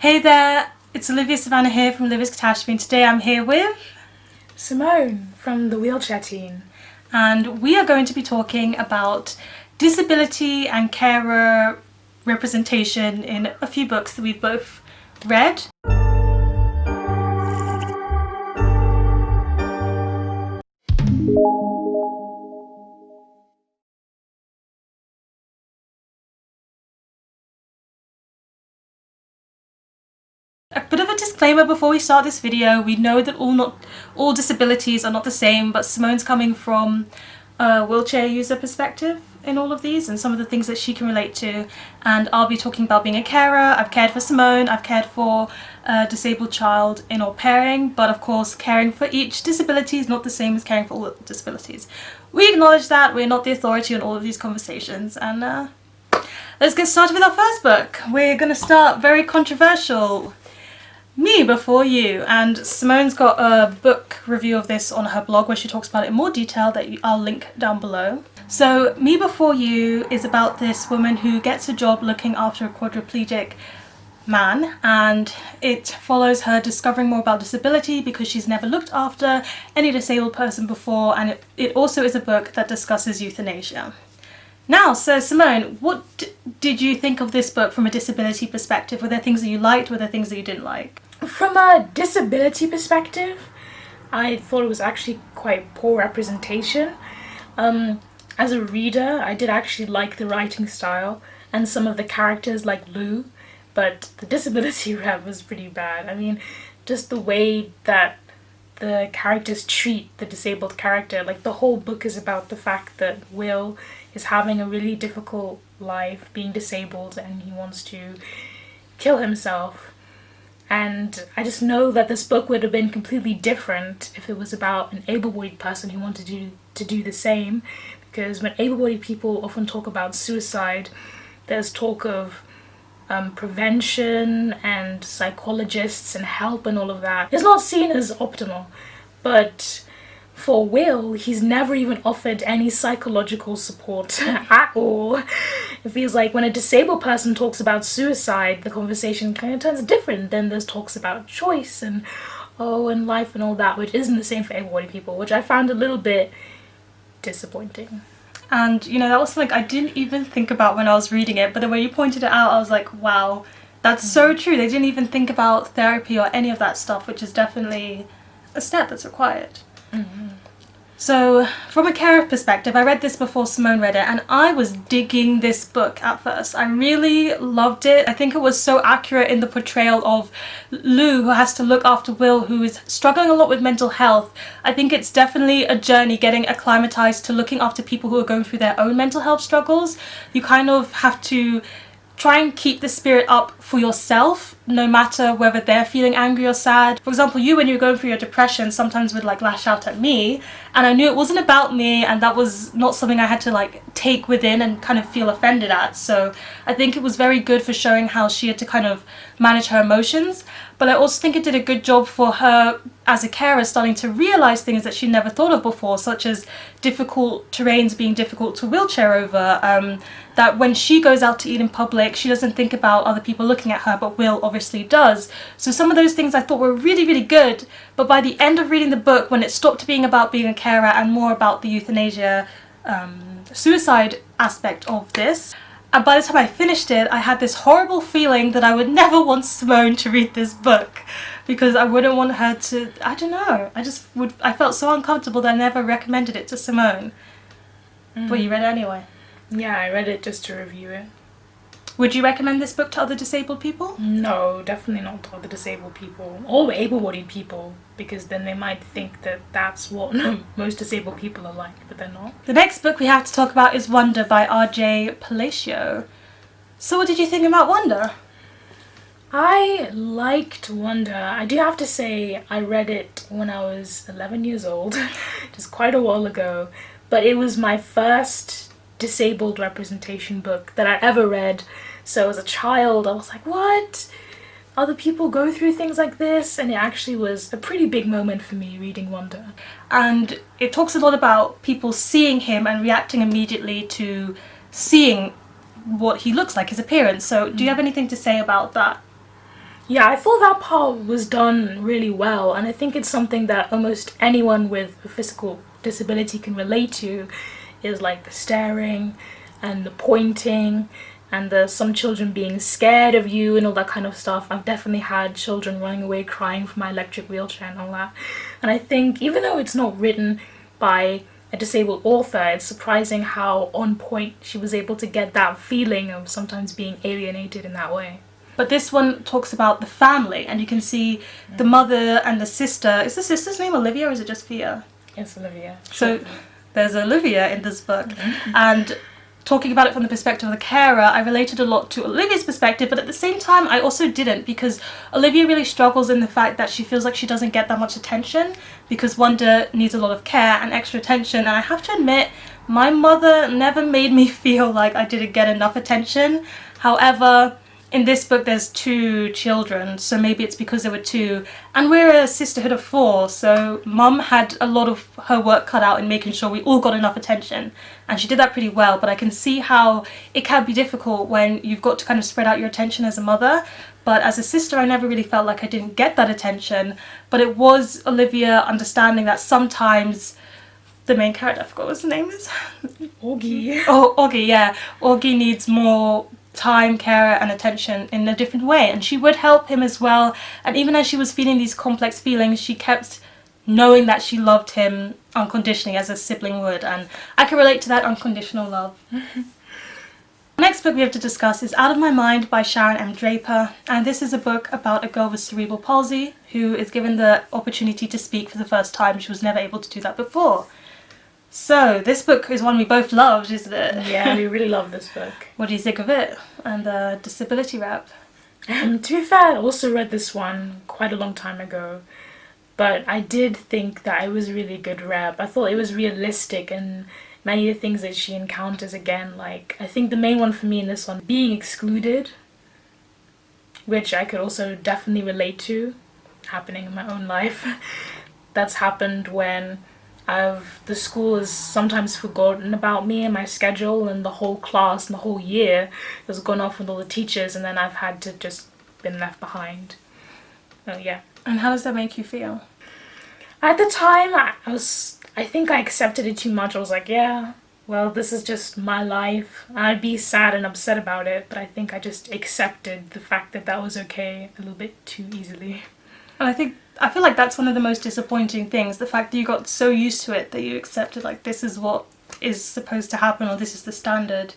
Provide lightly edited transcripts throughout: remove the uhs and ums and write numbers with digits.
Hey there, it's Olivia-Savannah here from Olivia's Catastrophe, and today I'm here with Simone from the Wheelchair Team. And we are going to be talking about disability and carer representation in a few books that we've both read. A bit of a disclaimer before we start this video: we know that all disabilities are not the same, but Simone's coming from a wheelchair user perspective in all of these and some of the things that she can relate to, and I'll be talking about being a carer. I've cared for Simone, I've cared for a disabled child in au pairing, but of course caring for each disability is not the same as caring for all disabilities. We acknowledge that, we're not the authority on all of these conversations, and let's get started with our first book. We're going to start very controversial. Me Before You, and Simone's got a book review of this on her blog where she talks about it in more detail that I'll link down below. So Me Before You is about this woman who gets a job looking after a quadriplegic man, and it follows her discovering more about disability because she's never looked after any disabled person before, and it also is a book that discusses euthanasia. Now, so Simone, what did you think of this book from a disability perspective? Were there things that you liked? Were there things that you didn't like? From a disability perspective, I thought it was actually quite poor representation. As a reader, I did actually like the writing style and some of the characters like Lou, but the disability rep was pretty bad. I mean, just the way that the characters treat the disabled character, like the whole book is about the fact that Will is having a really difficult life being disabled and he wants to kill himself. And I just know that this book would have been completely different if it was about an able-bodied person who wanted to do the same, because when able-bodied people often talk about suicide, there's talk of prevention and psychologists and help and all of that. It's not seen as optimal, but for Will, he's never even offered any psychological support at all. It feels like when a disabled person talks about suicide, the conversation kind of turns different. Then there's talks about choice and life and all that, which isn't the same for able-bodied people, which I found a little bit disappointing. And you know, that was something I didn't even think about when I was reading it, but then when you pointed it out, I was like, wow, that's so true. They didn't even think about therapy or any of that stuff, which is definitely a step that's required. Mm-hmm. So from a carer perspective, I read this before Simone read it, and I was digging this book at first. I really loved it. I think it was so accurate in the portrayal of Lou, who has to look after Will, who is struggling a lot with mental health. I think it's definitely a journey getting acclimatized to looking after people who are going through their own mental health struggles. You kind of have to try and keep the spirit up for yourself, no matter whether they're feeling angry or sad. For example, you, when you were going through your depression, sometimes would like lash out at me, and I knew it wasn't about me, and that was not something I had to like take within and kind of feel offended at. So I think it was very good for showing how she had to kind of manage her emotions, but I also think it did a good job for her as a carer starting to realise things that she never thought of before, such as difficult terrains being difficult to wheelchair over, that when she goes out to eat in public, she doesn't think about other people looking at her, but Will obviously does. So some of those things I thought were really, really good, but by the end of reading the book, when it stopped being about being a carer and more about the euthanasia, suicide aspect of this, and by the time I finished it, I had this horrible feeling that I would never want Simone to read this book, because I wouldn't want her to, I don't know, I felt so uncomfortable that I never recommended it to Simone. But you read it anyway? Yeah, I read it just to review it. Would you recommend this book to other disabled people? No, definitely not to other disabled people or able-bodied people, because then they might think that that's what most disabled people are like, but they're not. The next book we have to talk about is Wonder by R.J. Palacio. So what did you think about Wonder? I liked Wonder. I do have to say I read it when I was 11 years old, just quite a while ago, but it was my first disabled representation book that I ever read. So as a child I was like, what? Other people go through things like this? And it actually was a pretty big moment for me reading Wonder. And it talks a lot about people seeing him and reacting immediately to seeing what he looks like, his appearance. So do you have anything to say about that? Yeah, I thought that part was done really well, and I think it's something that almost anyone with a physical disability can relate to, is like the staring and the pointing and the some children being scared of you and all that kind of stuff. I've definitely had children running away crying from my electric wheelchair and all that. And I think even though it's not written by a disabled author, it's surprising how on point she was able to get that feeling of sometimes being alienated in that way. But this one talks about the family, and you can see the mother and the sister. Is the sister's name Olivia, or is it just Fia? It's Olivia. So there's Olivia in this book, and talking about it from the perspective of the carer, I related a lot to Olivia's perspective, but at the same time I also didn't, because Olivia really struggles in the fact that she feels like she doesn't get that much attention, because Wanda needs a lot of care and extra attention, and I have to admit, my mother never made me feel like I didn't get enough attention. However, in this book there's 2 children, so maybe it's because there were 2, and we're a sisterhood of 4, so Mum had a lot of her work cut out in making sure we all got enough attention, and she did that pretty well. But I can see how it can be difficult when you've got to kind of spread out your attention as a mother. But as a sister, I never really felt like I didn't get that attention, but it was Olivia understanding that sometimes the main character, I forgot what his name is. Augie. Oh, Augie, yeah. Augie needs more time, care and attention in a different way, and she would help him as well. And even as she was feeling these complex feelings, she kept knowing that she loved him unconditionally, as a sibling would, and I can relate to that unconditional love. The next book we have to discuss is Out of My Mind by Sharon M. Draper, and this is a book about a girl with cerebral palsy who is given the opportunity to speak for the first time. She was never able to do that before. So, this book is one we both loved, isn't it? Yeah, we really love this book. What do you think of it? And the disability rap? To be fair, I also read this one quite a long time ago, but I did think that it was a really good rap. I thought it was realistic, and many of the things that she encounters again, like, I think the main one for me in this one, being excluded, which I could also definitely relate to, happening in my own life. That's happened when the school has sometimes forgotten about me and my schedule, and the whole class and the whole year has gone off with all the teachers, and then I've had to just been left behind. Oh yeah. And how does that make you feel? At the time, I think I accepted it too much. I was like, yeah, well, this is just my life. I'd be sad and upset about it, but I think I just accepted the fact that that was okay a little bit too easily. And I feel like that's one of the most disappointing things, the fact that you got so used to it that you accepted, like, this is what is supposed to happen, or this is the standard.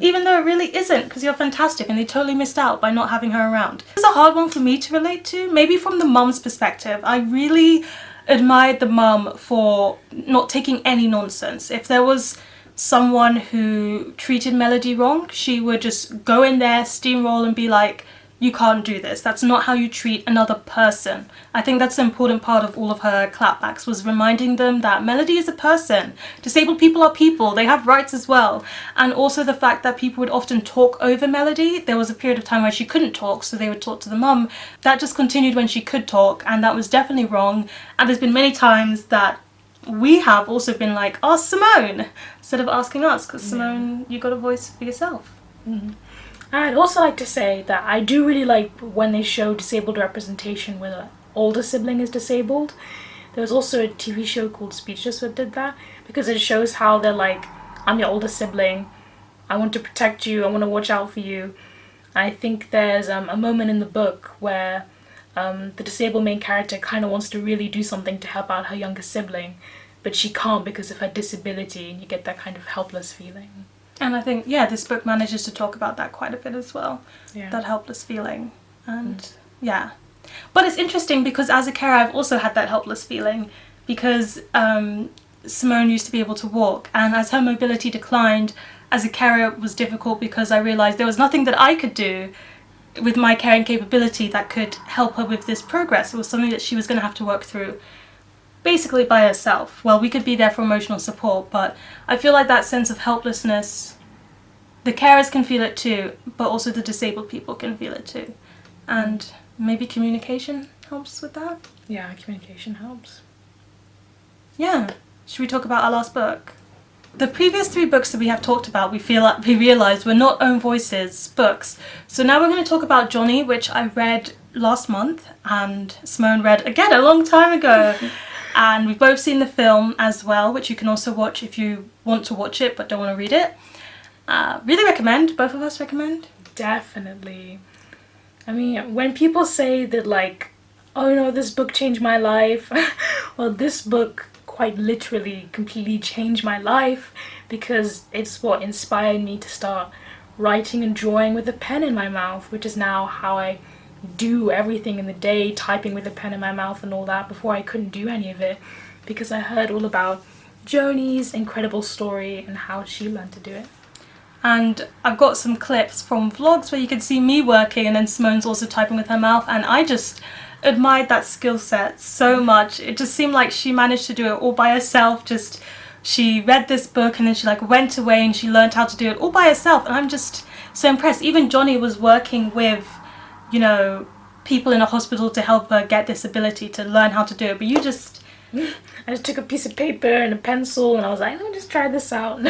Even though it really isn't, because you're fantastic and they totally missed out by not having her around. It's a hard one for me to relate to, maybe from the mum's perspective. I really admired the mum for not taking any nonsense. If there was someone who treated Melody wrong, she would just go in there, steamroll and be like, you can't do this. That's not how you treat another person. I think that's the important part of all of her clapbacks, was reminding them that Melody is a person. Disabled people are people. They have rights as well. And also the fact that people would often talk over Melody. There was a period of time where she couldn't talk, so they would talk to the mum. That just continued when she could talk, and that was definitely wrong. And there's been many times that we have also been like, ask Simone, instead of asking us, because Simone, you got a voice for yourself. I'd also like to say that I do really like when they show disabled representation where an older sibling is disabled. There was also a TV show called Speechless that did that, because it shows how they're like, I'm your older sibling, I want to protect you, I want to watch out for you. I think there's a moment in the book where the disabled main character kind of wants to really do something to help out her younger sibling, but she can't because of her disability, and you get that kind of helpless feeling. And I think, yeah, this book manages to talk about that quite a bit as well. Yeah. That helpless feeling. And yeah. But it's interesting because as a carer I've also had that helpless feeling, because Simone used to be able to walk, and as her mobility declined, as a carer it was difficult because I realised there was nothing that I could do with my caring capability that could help her with this progress. It was something that she was going to have to work through basically by herself. Well, we could be there for emotional support, but I feel like that sense of helplessness, the carers can feel it too, but also the disabled people can feel it too. And maybe communication helps with that? Yeah, communication helps. Yeah. Should we talk about our last book? The previous 3 books that we have talked about, we realised were not own voices books. So now we're going to talk about Joni, which I read last month, and Simone read again a long time ago. And we've both seen the film as well, which you can also watch if you want to watch it but don't want to read it. Really recommend. Both of us recommend. Definitely. I mean, when people say that, like, oh no, this book changed my life, well, this book quite literally completely changed my life, because it's what inspired me to start writing and drawing with a pen in my mouth, which is now how I do everything in the day, typing with a pen in my mouth and all that. Before, I couldn't do any of it because I heard all about Joni's incredible story and how she learned to do it. And I've got some clips from vlogs where you can see me working and then Simone's also typing with her mouth, and I just admired that skill set so much. It just seemed like she managed to do it all by herself. Just, she read this book and then she like went away and she learned how to do it all by herself, and I'm just so impressed. Even Joni was working with, you know, people in a hospital to help her get this ability to learn how to do it, but you just... I just took a piece of paper and a pencil and I was like, let me just try this out.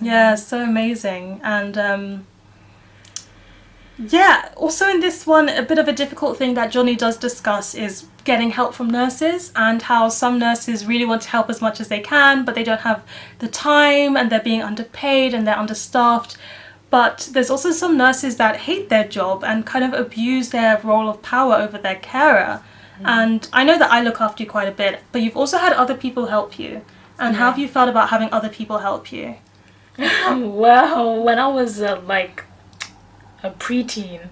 Yeah, so amazing. And yeah, also in this one, a bit of a difficult thing that Joni does discuss is getting help from nurses, and how some nurses really want to help as much as they can, but they don't have the time and they're being underpaid and they're understaffed. But there's also some nurses that hate their job and kind of abuse their role of power over their carer. And I know that I look after you quite a bit, but you've also had other people help you. And how have you felt about having other people help you? Well, when I was like a preteen,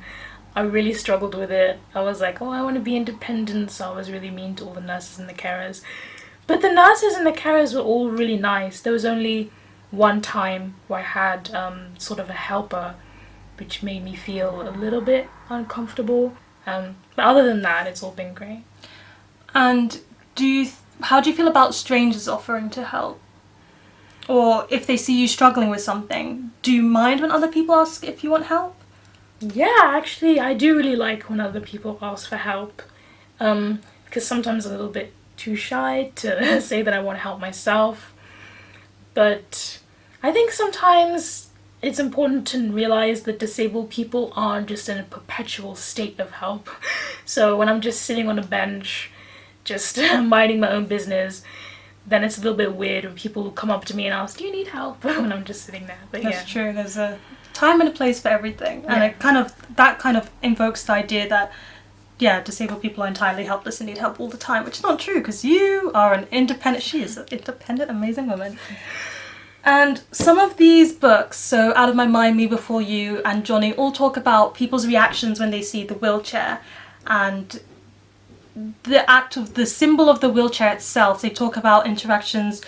I really struggled with it. I was like, oh, I want to be independent, so I was really mean to all the nurses and the carers. But the nurses and the carers were all really nice. There was only one time where I had sort of a helper, which made me feel a little bit uncomfortable. But other than that, it's all been great. And how do you feel about strangers offering to help? Or if they see you struggling with something, do you mind when other people ask if you want help? Yeah, actually, I do really like when other people ask for help. Because sometimes I'm a little bit too shy to say that I want to help myself. But I think sometimes it's important to realize that disabled people aren't just in a perpetual state of help. So when I'm just sitting on a bench, just minding my own business, then it's a little bit weird when people come up to me and ask, do you need help? When I'm just sitting there. But That's true. There's a time and a place for everything. And it kind of invokes the idea that, yeah, disabled people are entirely helpless and need help all the time, which is not true, because you are she is an independent, amazing woman. And some of these books, so Out of My Mind, Me Before You, and Joni, all talk about people's reactions when they see the wheelchair and the symbol of the wheelchair itself. They talk about interactions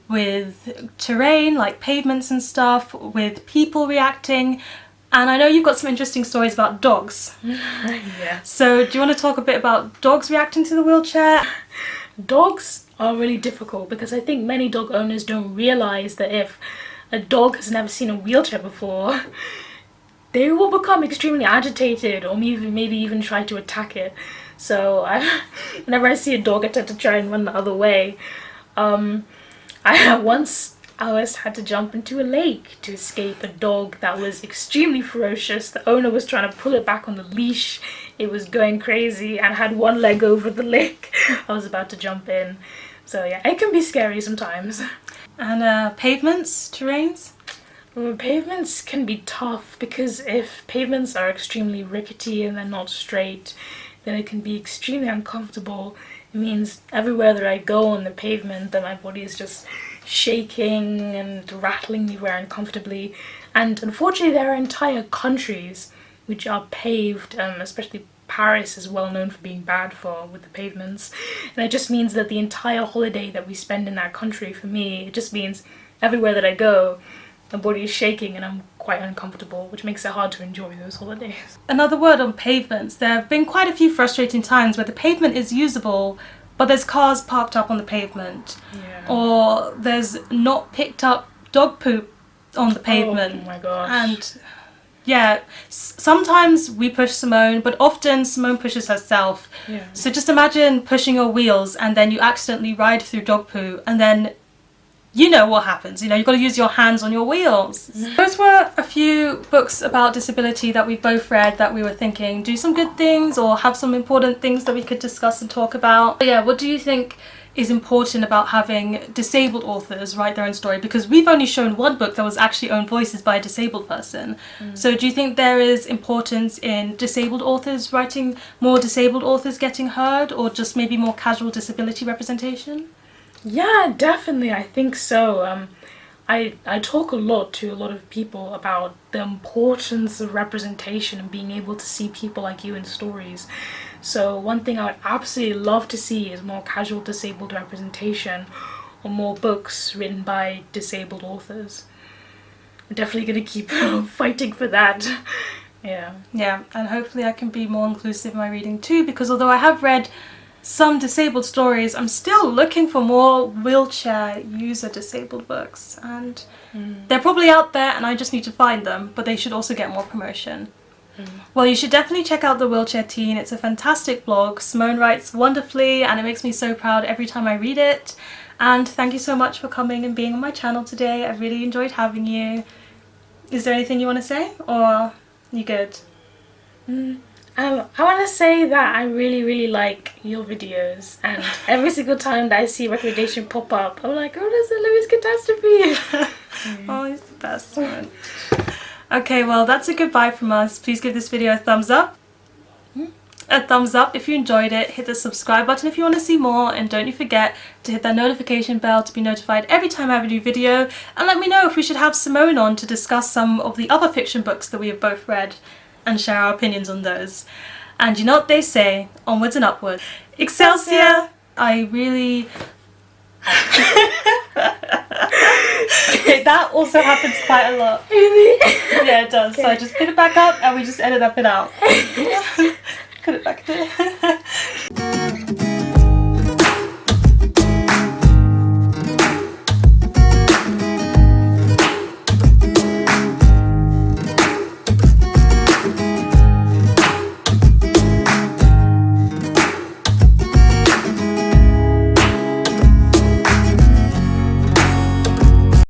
with terrain, like pavements and stuff, with people reacting. And I know you've got some interesting stories about dogs. Yeah. So do you want to talk a bit about dogs reacting to the wheelchair? Dogs are really difficult because I think many dog owners don't realize that if a dog has never seen a wheelchair before, they will become extremely agitated or maybe even try to attack it. So whenever I see a dog, I tend to try and run the other way. Alice had to jump into a lake to escape a dog that was extremely ferocious. The owner was trying to pull it back on the leash. It was going crazy and had one leg over the lake. I was about to jump in. So yeah, it can be scary sometimes. And pavements, terrains? Pavements can be tough because if pavements are extremely rickety and they're not straight, then it can be extremely uncomfortable. It means everywhere that I go on the pavement, that my body is just shaking and rattling me very uncomfortably. And unfortunately, there are entire countries which are paved, especially Paris is well known for being bad with the pavements. And it just means that the entire holiday that we spend in that country, for me, it just means everywhere that I go, my body is shaking and I'm quite uncomfortable, which makes it hard to enjoy those holidays. Another word on pavements. There have been quite a few frustrating times where the pavement is usable, but there's cars parked up on the pavement. Yeah. Or there's not picked up dog poop on the pavement. Oh my gosh. And yeah, sometimes we push Simone, but often Simone pushes herself. Yeah. So just imagine pushing your wheels and then you accidentally ride through dog poo, and then you know what happens. You know, you've got to use your hands on your wheels. Those were a few books about disability that we've both read that we were thinking do some good things or have some important things that we could discuss and talk about. But yeah, what do you think is important about having disabled authors write their own story? Because we've only shown one book that was actually own voices by a disabled person. So do you think there is importance in disabled authors writing, more disabled authors getting heard, or just maybe more casual disability representation? Yeah, definitely. I think so. I talk a lot to a lot of people about the importance of representation and being able to see people like you in stories. So one thing I would absolutely love to see is more casual disabled representation or more books written by disabled authors. I'm definitely going to keep fighting for that. Yeah. Yeah, and hopefully I can be more inclusive in my reading too, because although I have read some disabled stories, I'm still looking for more wheelchair user disabled books, and they're probably out there and I just need to find them, but they should also get more promotion. Well, you should definitely check out The Wheelchair Teen. It's a fantastic blog. Simone writes wonderfully and it makes me so proud every time I read it. And thank you so much for coming and being on my channel today. I really enjoyed having you. Is there anything you want to say, or are you good? I want to say that I really like your videos, and every single time that I see a recommendation pop up, I'm like, oh, there's a Louis Catastrophe. Oh, he's the best one. Okay, well, that's a goodbye from us. Please give this video a thumbs up. A thumbs up if you enjoyed it. Hit the subscribe button if you want to see more, and don't you forget to hit that notification bell to be notified every time I have a new video, and let me know if we should have Simone on to discuss some of the other fiction books that we have both read and share our opinions on those. And you know what they say, onwards and upwards. Excelsior! I really... That also happens quite a lot. Yeah, it does. Okay. So I just put it back up and we just edit that bit out. Put it back there.